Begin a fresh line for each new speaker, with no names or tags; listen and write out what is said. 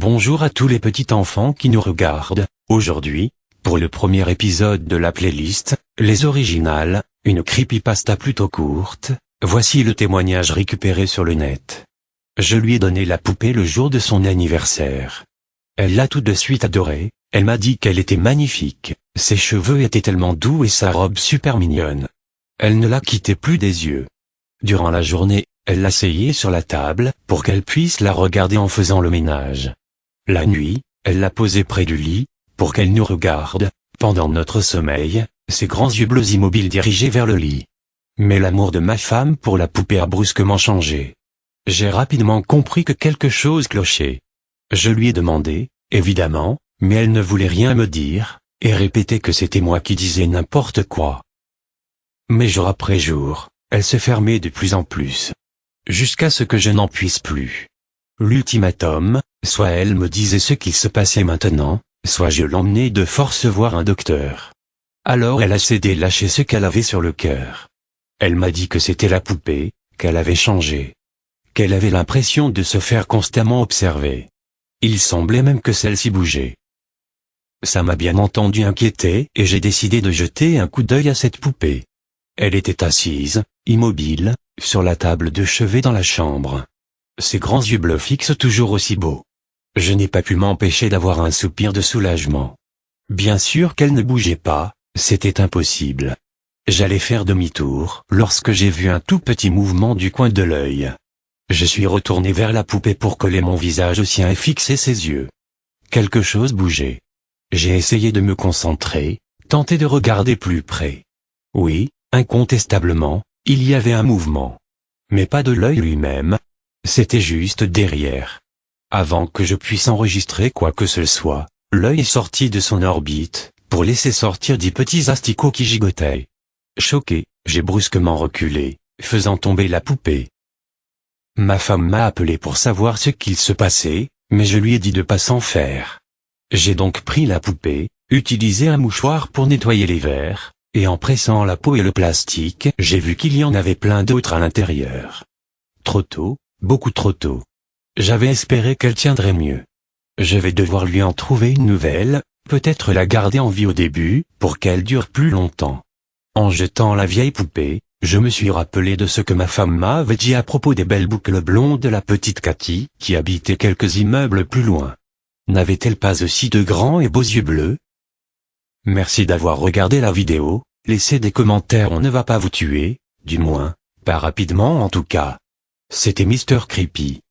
Bonjour à tous les petits enfants qui nous regardent. Aujourd'hui, pour le premier épisode de la playlist, les originales, une creepypasta plutôt courte, voici le témoignage récupéré sur le net. Je lui ai donné la poupée le jour de son anniversaire. Elle l'a tout de suite adorée, elle m'a dit qu'elle était magnifique, ses cheveux étaient tellement doux et sa robe super mignonne. Elle ne la quittait plus des yeux. Durant la journée, elle l'asseyait sur la table pour qu'elle puisse la regarder en faisant le ménage. La nuit, elle la posait près du lit, pour qu'elle nous regarde, pendant notre sommeil, ses grands yeux bleus immobiles dirigés vers le lit. Mais l'amour de ma femme pour la poupée a brusquement changé. J'ai rapidement compris que quelque chose clochait. Je lui ai demandé, évidemment, mais elle ne voulait rien me dire, et répétait que c'était moi qui disais n'importe quoi. Mais jour après jour, elle se fermait de plus en plus. Jusqu'à ce que je n'en puisse plus. L'ultimatum, soit elle me disait ce qu'il se passait maintenant, soit je l'emmenais de force voir un docteur. Alors elle a cédé et lâché ce qu'elle avait sur le cœur. Elle m'a dit que c'était la poupée, qu'elle avait changé. Qu'elle avait l'impression de se faire constamment observer. Il semblait même que celle-ci bougeait. Ça m'a bien entendu inquiété et j'ai décidé de jeter un coup d'œil à cette poupée. Elle était assise, immobile, sur la table de chevet dans la chambre. Ses grands yeux bleus fixes toujours aussi beaux. Je n'ai pas pu m'empêcher d'avoir un soupir de soulagement. Bien sûr qu'elle ne bougeait pas, c'était impossible. J'allais faire demi-tour lorsque j'ai vu un tout petit mouvement du coin de l'œil. Je suis retourné vers la poupée pour coller mon visage au sien et fixer ses yeux. Quelque chose bougeait. J'ai essayé de me concentrer, tenter de regarder plus près. Oui, incontestablement, il y avait un mouvement. Mais pas de l'œil lui-même. C'était juste derrière. Avant que je puisse enregistrer quoi que ce soit, l'œil est sorti de son orbite, pour laisser sortir 10 petits asticots qui gigotaient. Choqué, j'ai brusquement reculé, faisant tomber la poupée. Ma femme m'a appelé pour savoir ce qu'il se passait, mais je lui ai dit de pas s'en faire. J'ai donc pris la poupée, utilisé un mouchoir pour nettoyer les verres, et en pressant la peau et le plastique, j'ai vu qu'il y en avait plein d'autres à l'intérieur. Trop tôt, beaucoup trop tôt. J'avais espéré qu'elle tiendrait mieux. Je vais devoir lui en trouver une nouvelle, peut-être la garder en vie au début, pour qu'elle dure plus longtemps. En jetant la vieille poupée, je me suis rappelé de ce que ma femme m'avait dit à propos des belles boucles blondes de la petite Cathy, qui habitait quelques immeubles plus loin. N'avait-elle pas aussi de grands et beaux yeux bleus? Merci d'avoir regardé la vidéo, laissez des commentaires, on ne va pas vous tuer, du moins, pas rapidement en tout cas. C'était Mr. Creepy.